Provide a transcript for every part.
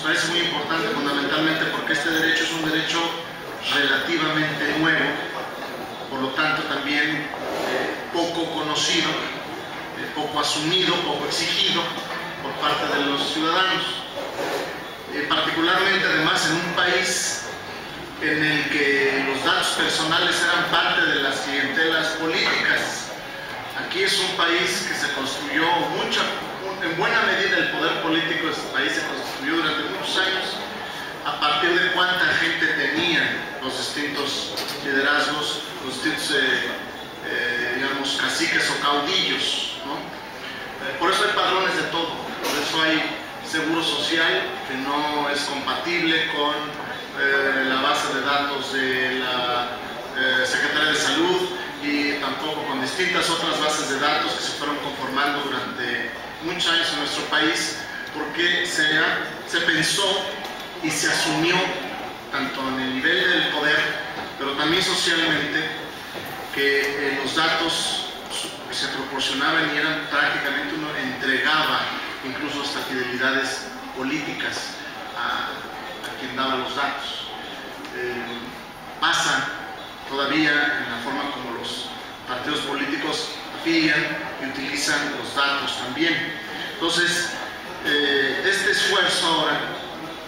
parece muy importante fundamentalmente porque este derecho es un derecho relativamente nuevo, por lo tanto también poco conocido, poco asumido, poco exigido por parte de los ciudadanos. Particularmente además en un país en el que los datos personales eran parte de las clientelas políticas. Aquí es un país que se construyó en buena medida el poder político de este país se construyó durante muchos años a partir de cuánta gente tenían los distintos liderazgos, los distintos digamos, caciques o caudillos, ¿no? Por eso hay padrones de todo, por eso hay seguro social que no es compatible con la base de datos de la Secretaría de Salud y tampoco con distintas otras bases de datos que se fueron conformando durante muchos años en nuestro país, porque se pensó y se asumió tanto en el nivel del poder, pero también socialmente, que los datos que se proporcionaban y eran prácticamente uno entregaba incluso hasta fidelidades políticas a quien daba los datos. Pasa todavía en la forma como los partidos políticos afilian y utilizan los datos también. Entonces, este esfuerzo ahora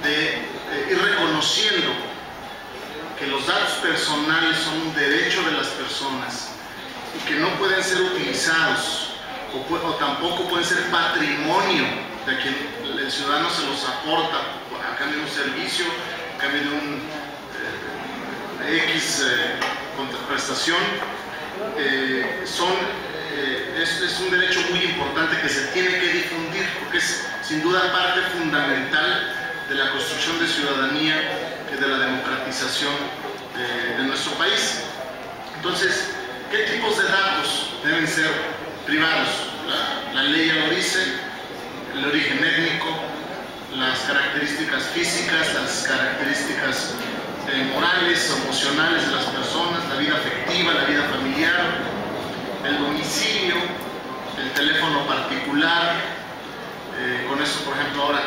de ir reconociendo que los datos personales son un derecho de las personas y que no pueden ser utilizados o tampoco pueden ser patrimonio de quien el ciudadano se los aporta a cambio de un servicio, a cambio de un X contraprestación, es un derecho muy importante que se tiene que difundir porque es sin duda parte fundamental de la construcción de ciudadanía y de la democratización de nuestro país. Entonces, ¿qué tipos de datos deben ser privados? La ley ya lo dice: el origen étnico, las características físicas, las características morales, emocionales de las personas, la vida afectiva, la vida familiar, el domicilio, el teléfono particular. Con esto, por ejemplo, ahora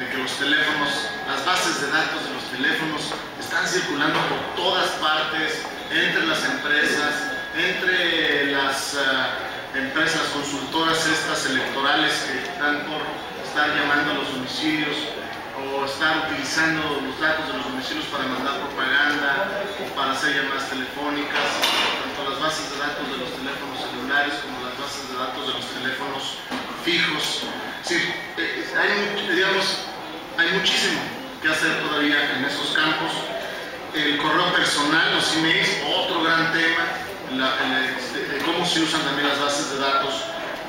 de que los teléfonos, las bases de datos de los teléfonos están circulando por todas partes, entre las empresas, entre las empresas consultoras estas electorales que están por estar llamando a los domicilios o estar utilizando los datos de los domicilios para mandar propaganda o para hacer llamadas telefónicas, tanto las bases de datos de los teléfonos celulares como las bases de datos de los teléfonos fijos. Sí, hay muchísimo que hacer todavía en esos campos. El correo personal, los emails, otro gran tema, cómo se usan también las bases de datos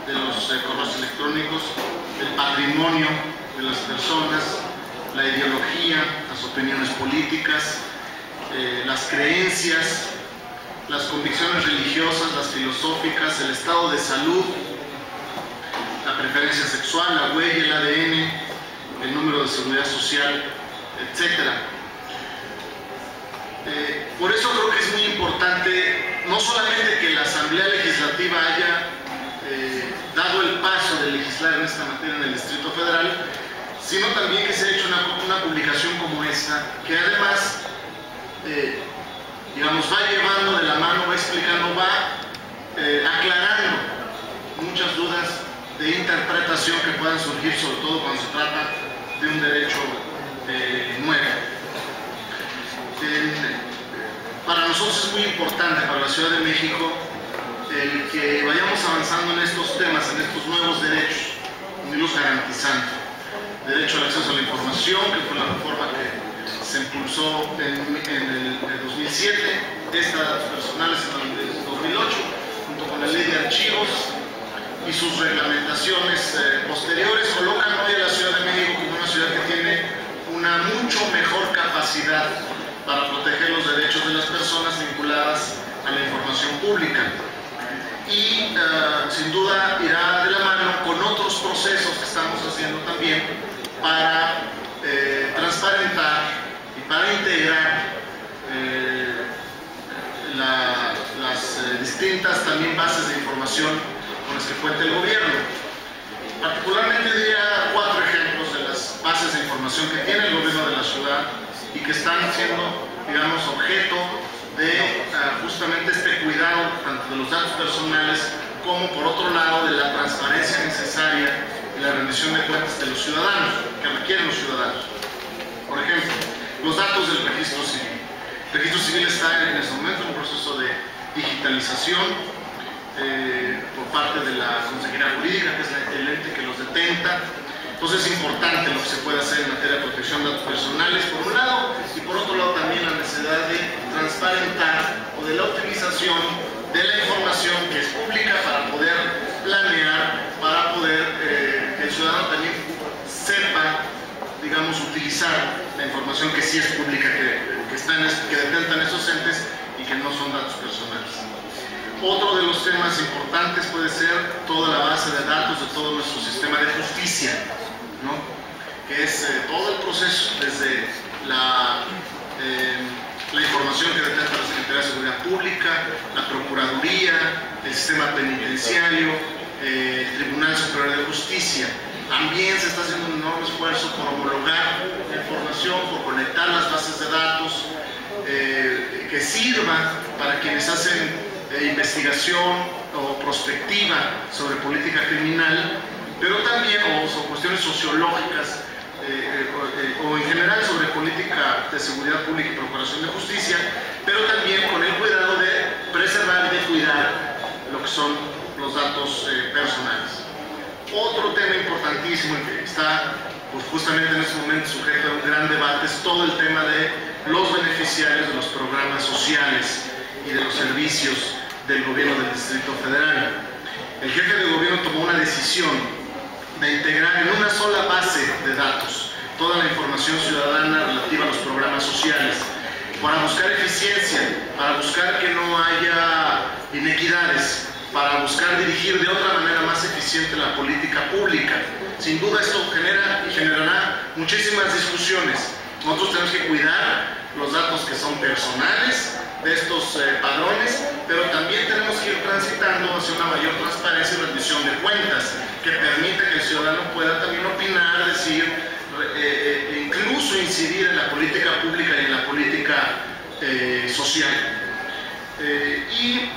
de los correos electrónicos, el patrimonio de las personas, la ideología, las opiniones políticas, las creencias, las convicciones religiosas, las filosóficas, el estado de salud, la preferencia sexual, la huella, el ADN, el número de seguridad social, etc. Por eso creo que es muy importante no solamente que la Asamblea Legislativa haya dado el paso de legislar en esta materia en el Distrito Federal, sino también que se ha hecho una publicación como esta, que además, digamos, va llevando de la mano, va explicando, va aclarando muchas dudas de interpretación que puedan surgir, sobre todo cuando se trata de un derecho nuevo. Para nosotros es muy importante, para la Ciudad de México, el que vayamos avanzando en estos temas, en estos nuevos derechos, irlos garantizando. Derecho al acceso a la información, que fue la reforma que se impulsó en el 2007, esta de datos personales en el 2008, junto con la ley de archivos y sus reglamentaciones posteriores, colocan hoy a la Ciudad de México como una ciudad que tiene una mucho mejor capacidad para proteger los derechos de las personas vinculadas a la información pública. Y sin duda irá de la mano con otros procesos que estamos haciendo también para transparentar y para integrar las distintas también bases de información con las que cuenta el gobierno. Particularmente diría 4 ejemplos de las bases de información información que tiene el gobierno de la ciudad y que están siendo, digamos, objeto de justamente este cuidado tanto de los datos personales como, por otro lado, de la transparencia necesaria y la rendición de cuentas de los ciudadanos, que requieren los ciudadanos. Por ejemplo, los datos del registro civil. El registro civil está en este momento en un proceso de digitalización por parte de la Consejería Jurídica, que es el ente que los detenta. Entonces es importante lo que se puede hacer en materia de protección de datos personales, por un lado, y por otro lado también la necesidad de transparentar o de la utilización de la información que es pública para poder planear, para poder que el ciudadano también sepa, digamos, utilizar la información que sí es pública, que detentan esos entes y que no son datos personales. Otro de los temas importantes puede ser toda la base de datos de todo nuestro sistema de justicia, ¿no? Que es todo el proceso, desde la información que detenta la Secretaría de Seguridad Pública, la Procuraduría, el sistema penitenciario, el Tribunal Superior de Justicia. También se está haciendo un enorme esfuerzo por homologar la información, por conectar las bases de datos, que sirva para quienes hacen investigación o prospectiva sobre política criminal, pero también, o cuestiones sociológicas, o en general sobre política de seguridad pública y procuración de justicia, pero también con el cuidado de preservar y de cuidar lo que son los datos personales. Otro tema importantísimo que está pues, justamente en este momento sujeto a un gran debate es todo el tema de los beneficiarios de los programas sociales y de los servicios del gobierno del Distrito Federal. El jefe de gobierno tomó una decisión de integrar en una sola base de datos toda la información ciudadana relativa a los programas sociales, para buscar eficiencia, para buscar que no haya inequidades, para buscar dirigir de otra manera más eficiente la política pública. Sin duda esto genera y generará muchísimas discusiones. Nosotros tenemos que cuidar los datos que son personales de estos padrones, pero también tenemos que ir transitando hacia una mayor transparencia y rendición de cuentas, que permita que el ciudadano pueda también opinar, decir, incluso incidir en la política pública y en la política social. Y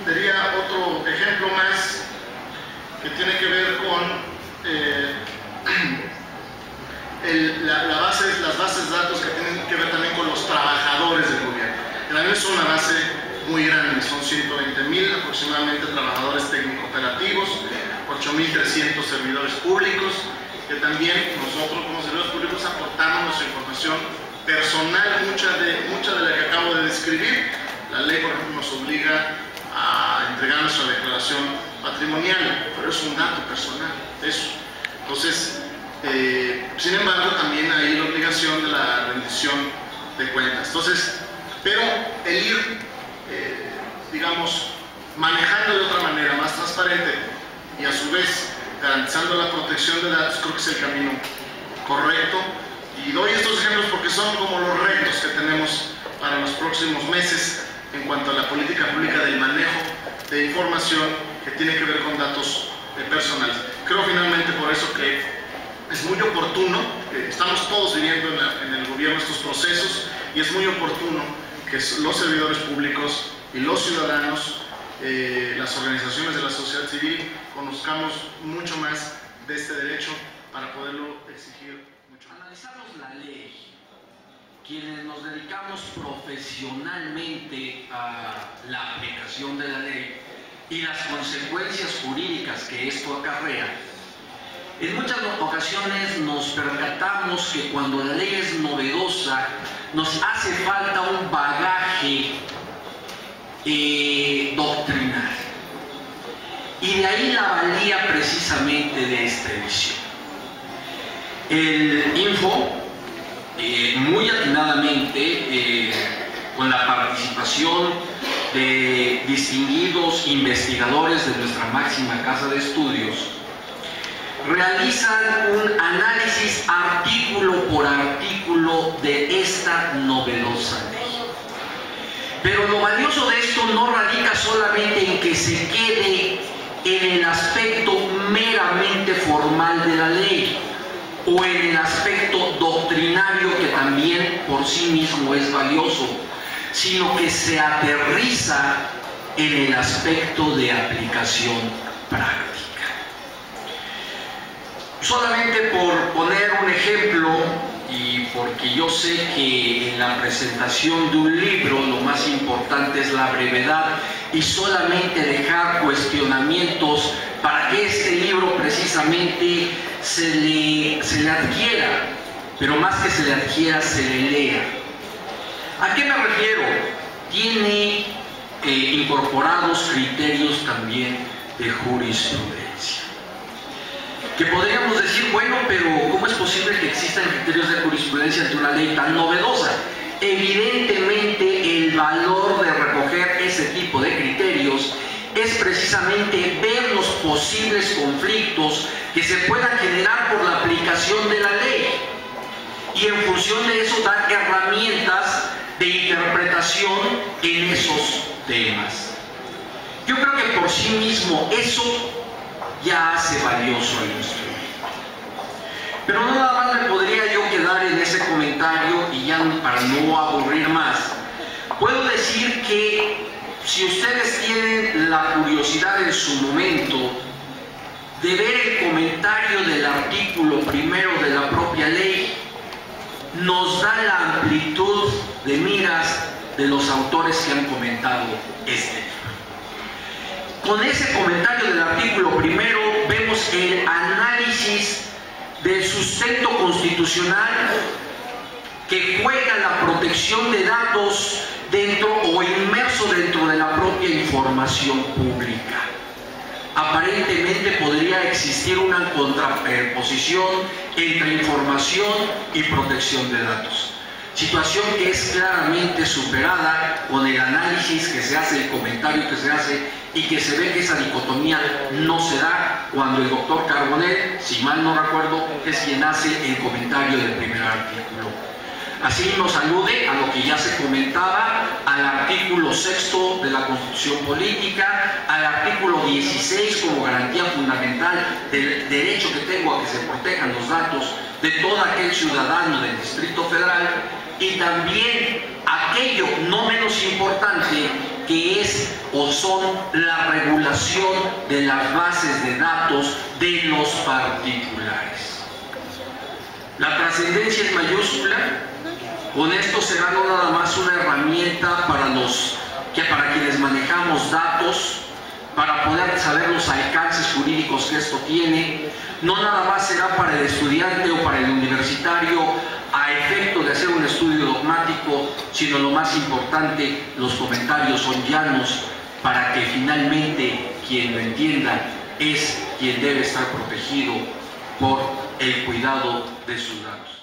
daría otro ejemplo más que tiene que ver con las bases de datos que tienen que ver también con los trabajadores del gobierno. También es una base muy grande, son 120,000 aproximadamente trabajadores técnico-operativos, 8,300 servidores públicos, que también nosotros como servidores públicos aportamos nuestra información personal, mucha de la que acabo de describir. La ley, por ejemplo, nos obliga a entregar nuestra declaración patrimonial, pero es un dato personal, eso. Entonces, sin embargo, también hay la obligación de la rendición de cuentas. Entonces, pero el ir, digamos, manejando de otra manera, más transparente y a su vez garantizando la protección de datos, creo que es el camino correcto. Y doy estos ejemplos porque son como los retos que tenemos para los próximos meses en cuanto a la política pública del manejo de información que tiene que ver con datos personales. Creo finalmente por eso que es muy oportuno, estamos todos viviendo en el gobierno estos procesos y es muy oportuno que los servidores públicos y los ciudadanos, las organizaciones de la sociedad civil, conozcamos mucho más de este derecho para poderlo exigir mucho más. Analizamos la ley. Quienes nos dedicamos profesionalmente a la aplicación de la ley y las consecuencias jurídicas que esto acarrea, en muchas ocasiones nos percatamos que cuando la ley es novedosa nos hace falta un bagaje doctrinal. Y de ahí la valía precisamente de esta edición. El Info, muy atinadamente, con la participación de distinguidos investigadores de nuestra máxima casa de estudios, realizan un análisis artículo por artículo de esta novedosa ley. Pero lo valioso de esto no radica solamente en que se quede en el aspecto meramente formal de la ley o en el aspecto doctrinario, que también por sí mismo es valioso, sino que se aterriza en el aspecto de aplicación práctica. Solamente por poner un ejemplo, y porque yo sé que en la presentación de un libro lo más importante es la brevedad y solamente dejar cuestionamientos para que este libro precisamente se le adquiera, pero más que se le adquiera, se le lea. ¿A qué me refiero? Tiene incorporados criterios también de jurisprudencia. Que podríamos decir, bueno, pero ¿cómo es posible que existan criterios de jurisprudencia ante una ley tan novedosa? Evidentemente, el valor de recoger ese tipo de criterios es precisamente ver los posibles conflictos que se puedan generar por la aplicación de la ley. Y en función de eso, dar herramientas de interpretación en esos temas. Yo creo que por sí mismo eso ya hace valioso el instrumento. Pero no nada más me podría yo quedar en ese comentario, y ya para no aburrir más, puedo decir que si ustedes tienen la curiosidad en su momento de ver el comentario del artículo primero de la propia ley, nos da la amplitud de miras de los autores que han comentado este libro. Con ese comentario del artículo primero vemos el análisis del sustento constitucional que juega la protección de datos dentro o inmerso dentro de la propia información pública. Aparentemente podría existir una contraposición entre información y protección de datos. Situación que es claramente superada con el análisis que se hace, el comentario que se hace, y que se ve que esa dicotomía no se da cuando el doctor Carbonell, si mal no recuerdo, es quien hace el comentario del primer artículo. Así nos alude a lo que ya se comentaba, al artículo 6 de la Constitución Política, al artículo 16 como garantía fundamental del derecho que tengo a que se protejan los datos de todo aquel ciudadano del Distrito Federal, y también aquello no menos importante que es o son la regulación de las bases de datos de los particulares. La trascendencia es mayúscula. Con esto será no nada más una herramienta para quienes manejamos datos, para poder saber los alcances jurídicos que esto tiene. No nada más será para el estudiante o para el universitario a efecto de hacer un estudio dogmático, sino lo más importante, los comentarios son llanos para que finalmente quien lo entienda es quien debe estar protegido por el cuidado de sus datos.